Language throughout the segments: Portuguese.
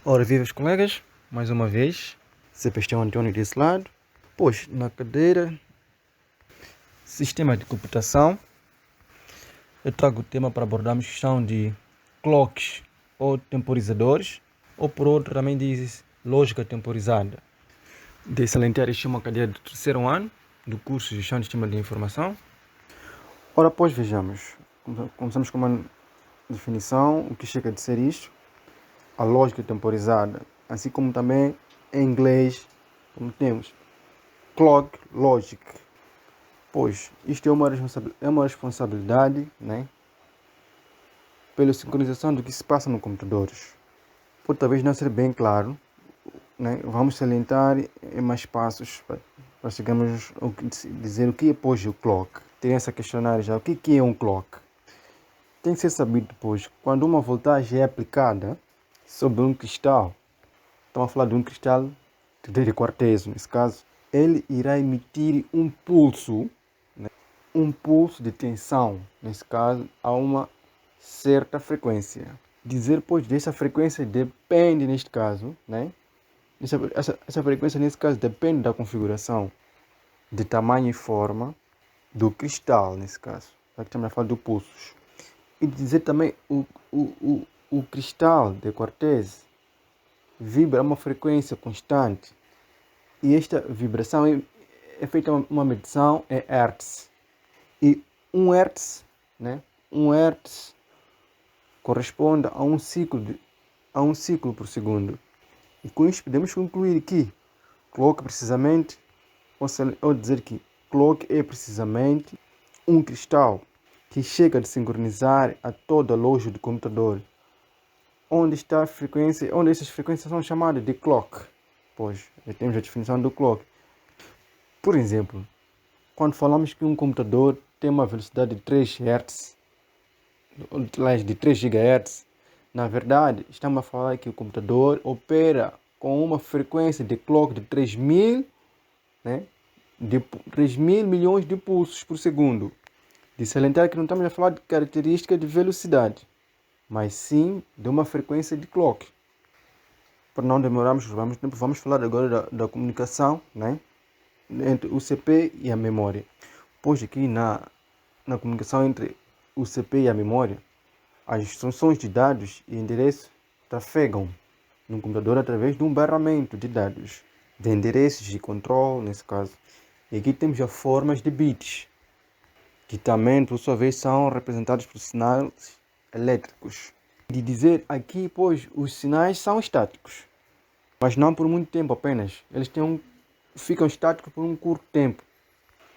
Ora, viva os colegas, mais uma vez, Sebastião Antônio desse lado. Pois, na cadeira Sistema de Computação, eu trago o tema para abordarmos a questão de clocks ou temporizadores, ou por outro também diz lógica temporizada. De salientar, isto é uma cadeira do terceiro ano do curso de Gestão de Sistema de Informação. Ora, pois vejamos, começamos com uma definição, o que chega de ser isto, a lógica temporizada, assim como também em inglês, como temos clock logic. Pois, isto é uma responsabilidade, né, pela sincronização do que se passa no computadores. Por talvez não ser bem claro, né, vamos salientar em mais passos para chegarmos a dizer o que é depois o clock. Tem essa questionário já, o que é um clock? Tem que ser sabido depois, quando uma voltagem é aplicada sobre um cristal, estamos a falar de um cristal de quartzo, nesse caso, ele irá emitir um pulso de tensão, nesse caso, a uma certa frequência. Dizer, pois, dessa frequência depende, neste caso, né? Essa frequência, nesse caso, depende da configuração de tamanho e forma do cristal, nesse caso. Aqui estamos a falar do pulsos. E dizer também, o cristal de quartzo vibra a uma frequência constante. E esta vibração é feita uma medição em Hertz. E 1 Hz, né? 1 Hz corresponde a um ciclo por segundo. E com isto podemos concluir que clock precisamente, ou dizer que clock é precisamente um cristal que chega a sincronizar a toda a loja do computador, onde está a frequência, onde essas frequências são chamadas de clock. Pois, já temos a definição do clock. Por exemplo, quando falamos que um computador tem uma velocidade de 3 Hz, de 3 GHz, na verdade, estamos a falar que o computador opera com uma frequência de clock de 3.000, né, de 3.000 milhões de pulsos por segundo. De salientar que não estamos a falar de característica de velocidade, mas sim de uma frequência de clock. Para não demorarmos, vamos falar agora da comunicação, né, entre o CPU e a memória. Pois aqui na comunicação entre o CPU e a memória, as instruções de dados e endereços trafegam no computador através de um barramento de dados, de endereços de controle, nesse caso. E aqui temos as formas de bits, que também, por sua vez, são representados por sinais elétricos. De dizer aqui, pois, os sinais são estáticos, mas não por muito tempo apenas. Eles ficam estáticos por um curto tempo,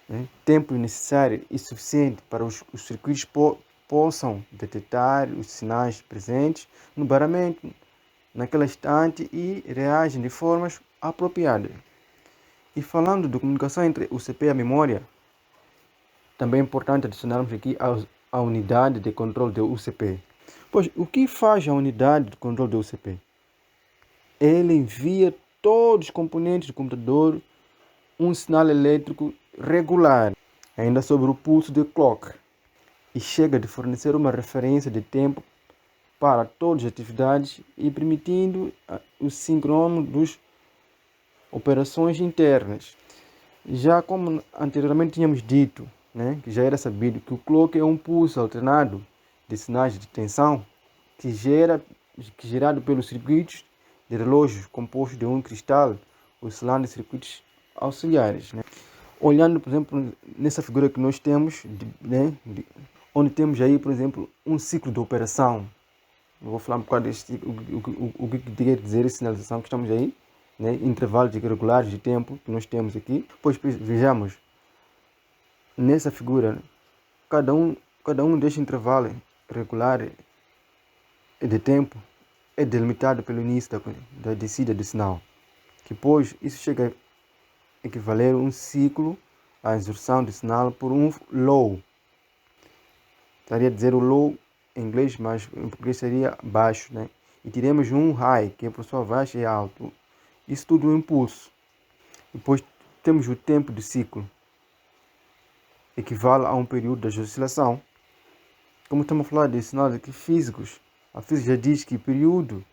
né? Tempo necessário e suficiente para os circuitos possam detectar os sinais presentes no barramento naquele instante e reagem de formas apropriadas. E falando de comunicação entre o CPU e a memória, também é importante adicionarmos aqui a unidade de controle do UCP. Pois, o que faz a unidade de controle do UCP? Ele envia todos os componentes do computador um sinal elétrico regular, ainda sobre o pulso de clock, e chega de fornecer uma referência de tempo para todas as atividades e permitindo o sincrono das operações internas. Já como anteriormente tínhamos dito, né, que já era sabido que o clock é um pulso alternado de sinais de tensão que gerado pelos circuitos de relógios compostos de um cristal oscilando em circuitos auxiliares, né? Olhando, por exemplo, nessa figura que nós temos, onde temos aí, por exemplo, um ciclo de operação. Eu vou falar um bocado deste o que quer dizer a sinalização que estamos aí, né? Intervalos irregulares de tempo que nós temos aqui. Pois vejamos, nessa figura, cada um destes intervalos regulares de tempo é delimitado pelo início da descida do sinal, que depois isso chega a equivaler a um ciclo, a inserção do sinal por um low. Estaria a dizer o low em inglês, mas em português seria baixo, né? E teremos um high, que é por sua vez é alto. Isso tudo é um impulso. Depois temos o tempo de ciclo, equivale a um período de oscilação. Como estamos a falar de sinais aqui físicos, a física já diz que período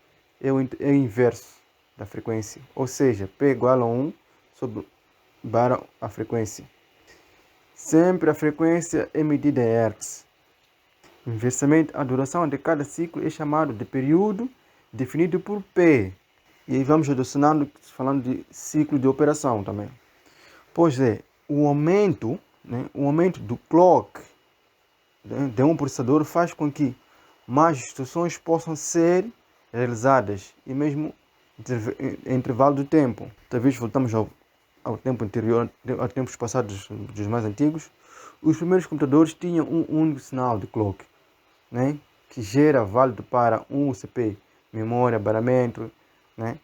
é o inverso da frequência, ou seja, P igual a 1 sobre barra a frequência. Sempre a frequência é medida em Hertz. Inversamente, a duração de cada ciclo é chamado de período, definido por P. E aí vamos adicionando, falando de ciclo de operação também. Pois é, o aumento do clock, né, de um processador faz com que mais instruções possam ser realizadas e mesmo em intervalo de tempo. Talvez voltamos ao tempo anterior, a tempos passados dos mais antigos. Os primeiros computadores tinham um único sinal de clock, né, que gera válido para um UCP, memória, barramento, né?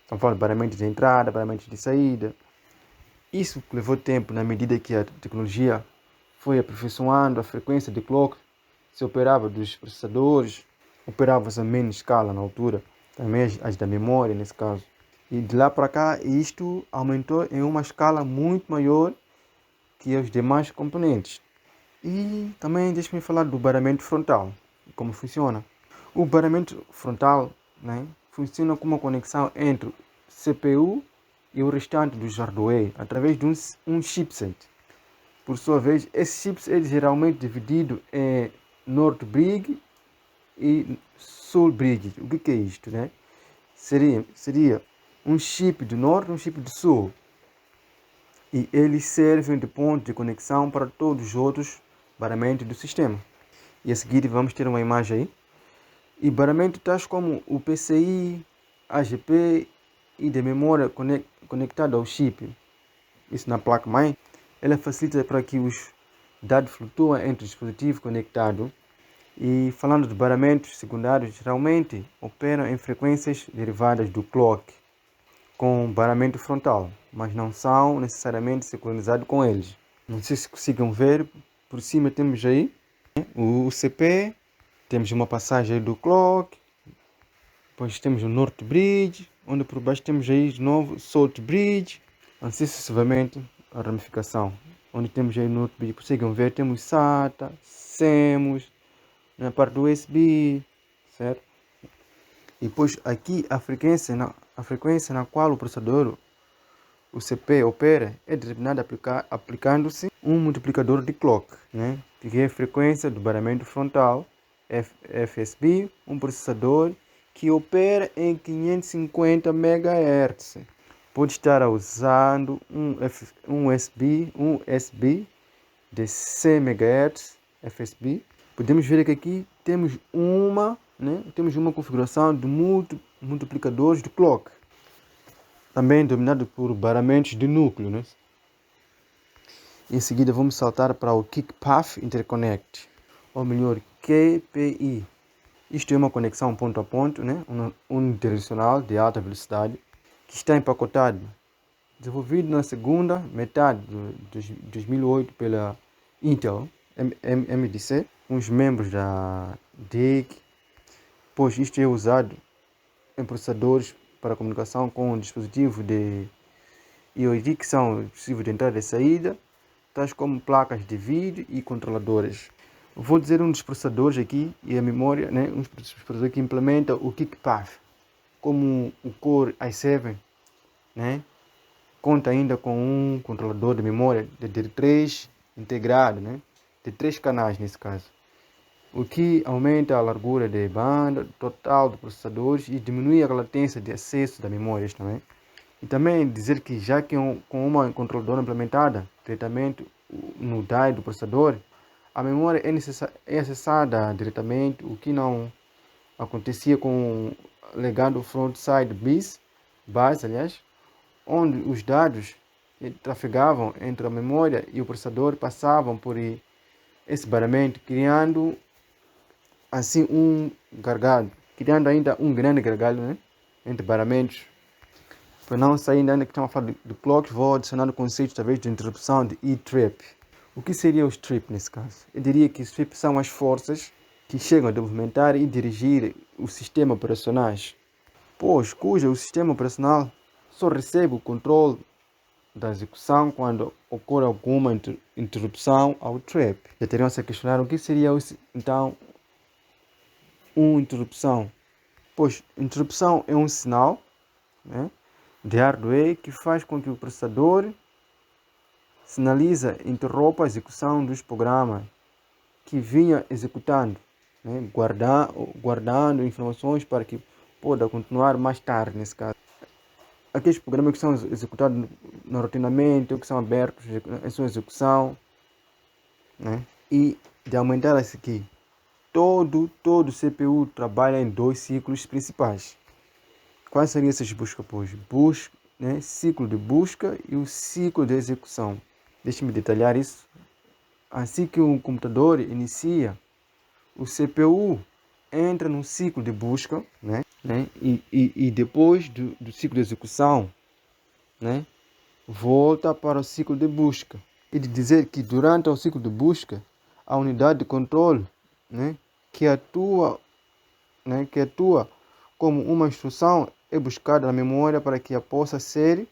Estamos falando de barramento de entrada, barramento de saída. Isso levou tempo na medida que a tecnologia foi aperfeiçoando, a frequência de clock se operava dos processadores, operava-se a menos escala na altura, também as da memória nesse caso. E de lá para cá isto aumentou em uma escala muito maior que os demais componentes. E também deixe-me falar do barramento frontal, como funciona. O barramento frontal, né, funciona como uma conexão entre o CPU e o restante do hardware através de um chipset. Por sua vez, esse chipset é geralmente dividido em North Bridge e South Bridge. O que é isto, né? Seria um chip do norte e um chip do sul. E eles servem de ponto de conexão para todos os outros barramentos do sistema. E a seguir vamos ter uma imagem aí. E barramentos tais como o PCI, AGP e de memória conectada ao chip, isso na placa-mãe, ela facilita para que os dados flutuem entre o dispositivo conectado. E falando de barramentos secundários, geralmente operam em frequências derivadas do clock com barramento frontal, mas não são necessariamente sincronizados com eles. Não sei se consigam ver, por cima temos aí o UCP, temos uma passagem aí do clock, depois temos o North Bridge, onde por baixo temos aí de novo South Bridge, assim sucessivamente a ramificação, onde temos aí no North Bridge, conseguem ver, temos SATA, CMOS, na parte do USB, certo? E depois aqui a frequência na qual o processador, o CPU, opera é determinada aplicando-se um multiplicador de clock, né? Que é a frequência do barramento frontal, FSB, um processador que opera em 550 MHz. Pode estar usando um USB de 100 MHz FSB. Podemos ver que aqui temos uma configuração de multiplicadores de clock, também dominado por barramentos de núcleo, né? Em seguida vamos saltar para o Kick Path Interconnect, ou melhor, QPI. Isto é uma conexão ponto a ponto, né? Unidirecional de alta velocidade, que está empacotado, desenvolvido na segunda metade de 2008 pela Intel MDC, uns membros da DIC, pois isto é usado em processadores para comunicação com dispositivos de IoT, que são dispositivos de entrada e saída, tais como placas de vídeo e controladoras. Vou dizer um dos processadores aqui e a memória, né? Um dos processadores que implementa o KickPath, como o Core i7, né? Conta ainda com um controlador de memória de D3 integrado, né? De 3 canais nesse caso, o que aumenta a largura de banda total dos processadores e diminui a latência de acesso da memória também. E também dizer que já que com uma controladora implementada diretamente no DAI do processador, a memória é acessada diretamente, o que não acontecia com o legado Frontside Bus, aliás, onde os dados trafegavam entre a memória e o processador, passavam por esse barramento, criando assim um gargalo, criando ainda um grande gargalo, né, entre barramentos. Para não sair ainda que estamos a falar de clocks, vou adicionar o conceito talvez de interrupção de E-trip. O que seria os trip nesse caso? Eu diria que os trips são as forças que chegam a movimentar e dirigir o sistema operacionais, pois cujo o sistema operacional só recebe o controle da execução quando ocorre alguma interrupção ao trip. Já teriam se a questionar o que seria então uma interrupção. Pois, interrupção é um sinal, né, de hardware que faz com que o processador interrompa a execução dos programas que vinha executando, né, guardando informações para que possa continuar mais tarde, nesse caso. Aqueles programas que são executados rotineiramente ou que são abertos em sua execução, né, e de aumentar isso aqui. Todo CPU trabalha em dois ciclos principais. Quais seriam essas buscas? Pois, né, ciclo de busca e o ciclo de execução. Deixe-me detalhar isso. Assim que um computador inicia, o CPU entra no ciclo de busca, né? E depois do ciclo de execução, né, volta para o ciclo de busca. E de dizer que durante o ciclo de busca, a unidade de controle, né, que atua como uma instrução é buscada na memória para que possa ser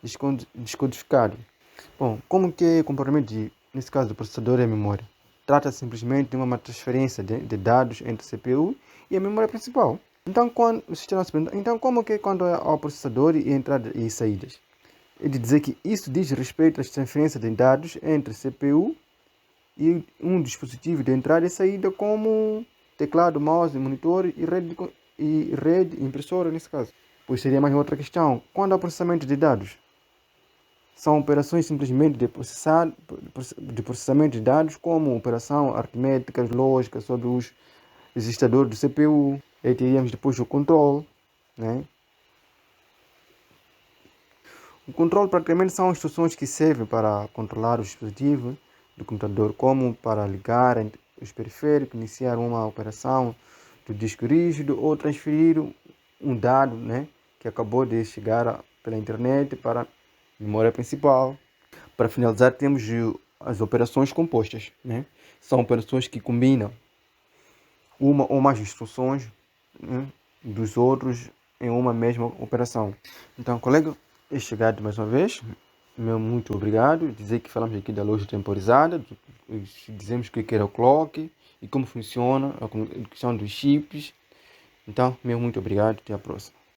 descodificada. Bom, como que é o comportamento nesse caso do processador e a memória? Trata-se simplesmente de uma transferência de dados entre a CPU e a memória principal. Então, quando o sistema se pergunta, então como que quando é ao processador e entradas e saídas? Ele dizer que isso diz respeito às transferências de dados entre CPU e um dispositivo de entrada e saída como teclado, mouse, monitor e rede impressora nesse caso. Pois seria mais outra questão. Quando há processamento de dados, são operações simplesmente de processamento de dados, como operação aritméticas, lógicas sobre os registradores do CPU. E teríamos depois o controle, né? O controle praticamente são instruções que servem para controlar o dispositivo do computador, como para ligar os periféricos, iniciar uma operação do disco rígido ou transferir um dado, né, que acabou de chegar pela internet para a memória principal. Para finalizar, temos as operações compostas, né? São operações que combinam uma ou mais instruções, né, dos outros em uma mesma operação. Então, colega, é chegado mais uma vez. Meu muito obrigado. Dizer que falamos aqui da lógica temporizada, dizemos o que era o clock e como funciona a questão dos chips. Então, meu muito obrigado. Até a próxima.